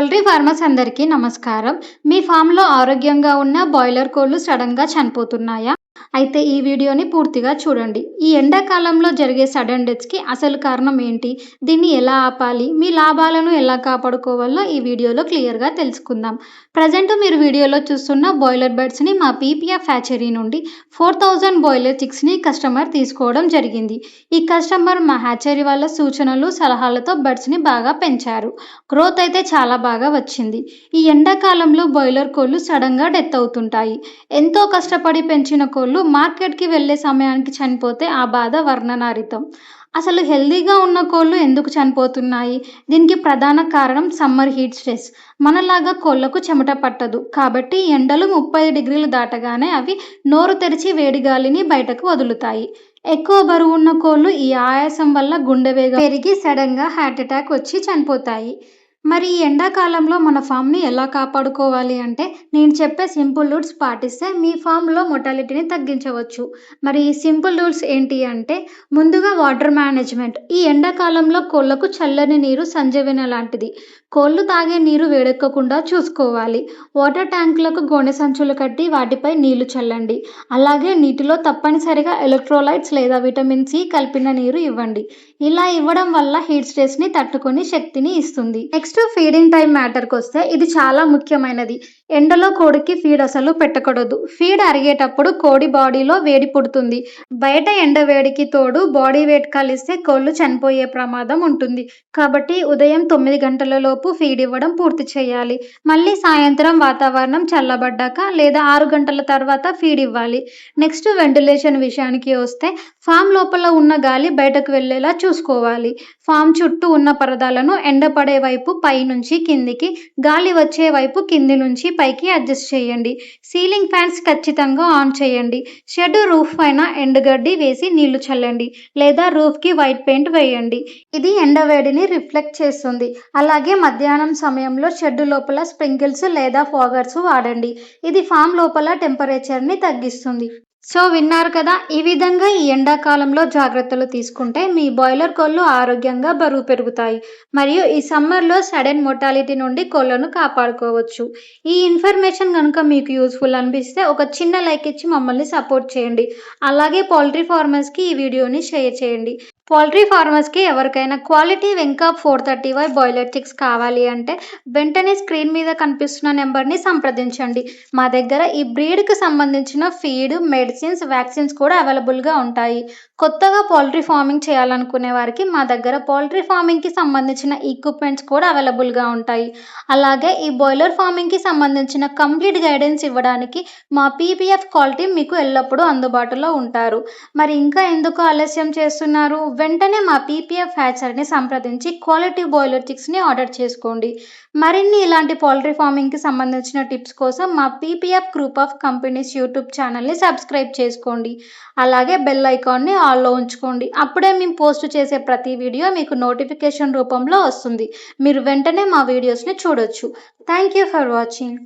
Poultry farmers అందరికీ నమస్కారం. మీ ఫామ్‌లో ఆరోగ్యంగా ఉన్న బాయిలర్ కోళ్లు సడెన్‌గా చనిపోతున్నాయా? అయితే ఈ వీడియోని పూర్తిగా చూడండి. ఈ ఎండాకాలంలో జరిగే సడెన్ డెత్స్‌కి అసలు కారణం ఏంటి? దీన్ని ఎలా ఆపాలి? మీ లాభాలను ఎలా కాపాడుకోవాలో ఈ వీడియోలో క్లియర్‌గా తెలుసుకుందాం. ప్రెజెంట్ మీరు వీడియోలో చూస్తున్న బాయిలర్ బర్డ్స్‌ని మా పీపీఎఫ్ హ్యాచరీ నుండి 4000 బాయిలర్ చిక్స్‌ని కస్టమర్ తీసుకోవడం జరిగింది. ఈ కస్టమర్ మా హ్యాచరీ వాళ్ళ సూచనలు, సలహాలతో బర్డ్స్‌ని బాగా పెంచారు. గ్రోత్ అయితే చాలా బాగా వచ్చింది. ఈ ఎండాకాలంలో బాయిలర్ కోళ్లు సడెన్‌గా డెత్ అవుతుంటాయి. ఎంతో కష్టపడి పెంచిన కోళ్లు మార్కెట్‌కి వెళ్ళే సమయానికి చనిపోతే ఆ బాధ వర్ణనాతీతం. అసలు హెల్తీగా ఉన్న కోళ్లు ఎందుకు చనిపోతున్నాయి? దీనికి ప్రధాన కారణం సమ్మర్ హీట్ స్ట్రెస్. మనలాగా కోళ్లకు చెమట పట్టదు. కాబట్టి ఎండలు 30 డిగ్రీలు దాటగానే అవి నోరు తెరిచి వేడి గాలిని బయటకు వదులుతాయి. ఎక్కువ బరువున్న కోళ్లు ఈ ఆయాసం వల్ల గుండె వేగం పెరిగి సడెన్‌గా హార్ట్ అటాక్ వచ్చి చనిపోతాయి. మరి ఈ ఎండాకాలంలో మన ఫామ్‌ని ఎలా కాపాడుకోవాలి అంటే, నేను చెప్పే సింపుల్ రూల్స్ పాటిస్తే మీ ఫామ్‌లో మొర్టాలిటీని తగ్గించవచ్చు. మరి ఈ సింపుల్ రూల్స్ ఏంటి అంటే, ముందుగా వాటర్ మేనేజ్‌మెంట్. ఈ ఎండాకాలంలో కోళ్లకు చల్లని నీరు సంజీవని లాంటిది. కోళ్లు తాగే నీరు వేడెక్కకుండా చూసుకోవాలి. వాటర్ ట్యాంకులకు గోనె సంచులు కట్టి వాటిపై నీళ్లు చల్లండి. అలాగే నీటిలో తప్పనిసరిగా ఎలక్ట్రోలైట్స్ లేదా విటమిన్ సి కలిపిన నీరు ఇవ్వండి. ఇలా ఇవ్వడం వల్ల హీట్ స్ట్రెస్‌ని తట్టుకొని శక్తిని ఇస్తుంది. నెక్స్ట్ ఫీడింగ్ టైం మ్యాటర్‌కొస్తే ఇది చాలా ముఖ్యమైనది. ఎండలో కోడికి ఫీడ్ అసలు పెట్టకూడదు. ఫీడ్ అరిగేటప్పుడు కోడి బాడీలో వేడి పుడుతుంది. బయట ఎండ వేడికి తోడు బాడీ వెయిట్ కలిస్తే కోళ్లు చనిపోయే ప్రమాదం ఉంటుంది. కాబట్టి ఉదయం 9 గంటలలోపు ఫీడ్ ఇవ్వడం పూర్తి చేయాలి. మళ్ళీ సాయంత్రం వాతావరణం చల్లబడ్డాక లేదా 6 గంటల తర్వాత ఫీడ్ ఇవ్వాలి. నెక్స్ట్ వెంటిలేషన్ విషయానికి వస్తే ఫామ్ లోపల ఉన్న గాలి బయటకు వెళ్ళేలా చూసుకోవాలి. ఫామ్ చుట్టూ ఉన్న పరదాలను ఎండపడే వైపు పై నుంచి కిందికి, గాలి వచ్చే వైపు కింది నుంచి పైకి అడ్జస్ట్ చేయండి. సీలింగ్ ఫ్యాన్స్ ఖచ్చితంగా ఆన్ చేయండి. షెడ్ రూఫ్ పైన ఎండుగడ్డి వేసి నీళ్లు చల్లండి లేదా రూఫ్‌కి వైట్ పెయింట్ వేయండి. ఇది ఎండ వేడిని రిఫ్లెక్ట్ చేస్తుంది. అలాగే మధ్యాహ్నం సమయంలో షెడ్ లోపల స్ప్రింకిల్స్ లేదా ఫాగర్స్ వాడండి. ఇది ఫామ్ లోపల టెంపరేచర్‌ని తగ్గిస్తుంది. సో విన్నారు కదా! ఈ విధంగా ఈ ఎండాకాలంలో జాగ్రత్తలు తీసుకుంటే మీ బాయిలర్ కోళ్లు ఆరోగ్యంగా బరువు పెరుగుతాయి. మరియు ఈ సమ్మర్‌లో సడెన్ మోర్టాలిటీ నుండి కోళ్లను కాపాడుకోవచ్చు. ఈ ఇన్ఫర్మేషన్ గనుక మీకు యూజ్‌ఫుల్ అనిపిస్తే ఒక చిన్న లైక్ ఇచ్చి మమ్మల్ని సపోర్ట్ చేయండి. అలాగే పౌల్ట్రీ ఫార్మర్స్‌కి ఈ వీడియోని షేర్ చేయండి. పౌల్ట్రీ ఫార్మర్స్‌కి ఎవరికైనా క్వాలిటీ వెంకాప్ 430Y బాయిలర్ చిక్స్ కావాలి అంటే వెంటనే స్క్రీన్ మీద కనిపిస్తున్న నెంబర్‌ని సంప్రదించండి. మా దగ్గర ఈ బ్రీడ్‌కి సంబంధించిన ఫీడ్, మెడిసిన్స్, వ్యాక్సిన్స్ కూడా అవైలబుల్‌గా ఉంటాయి. కొత్తగా పౌల్ట్రీ ఫార్మింగ్ చేయాలనుకునే వారికి మా దగ్గర పౌల్ట్రీ ఫార్మింగ్‌కి సంబంధించిన ఎక్విప్‌మెంట్స్ కూడా అవైలబుల్‌గా ఉంటాయి. అలాగే ఈ బాయిలర్ ఫార్మింగ్‌కి సంబంధించిన కంప్లీట్ గైడెన్స్ ఇవ్వడానికి మా పీపీఎఫ్ కాల్ టీమ్ మీకు ఎల్లప్పుడూ అందుబాటులో ఉంటారు. మరి ఇంకా ఎందుకు ఆలస్యం చేస్తున్నారు? వెంటనే మా పీపీఎఫ్ హ్యాచరీని సంప్రదించి క్వాలిటీ బాయిలర్ చిక్స్‌ని ఆర్డర్ చేసుకోండి. మరిన్ని ఇలాంటి పౌల్ట్రీ ఫార్మింగ్‌కి సంబంధించిన టిప్స్ కోసం మా PPF group of companies YouTube ఛానల్‌ని సబ్స్క్రైబ్ చేసుకోండి. అలాగే బెల్ ఐకాన్‌ని ఆల్‌లో ఉంచుకోండి. అప్పుడే మేము పోస్ట్ చేసే ప్రతి వీడియో మీకు నోటిఫికేషన్ రూపంలో వస్తుంది. మీరు వెంటనే మా వీడియోస్‌ని చూడొచ్చు. Thank you for watching.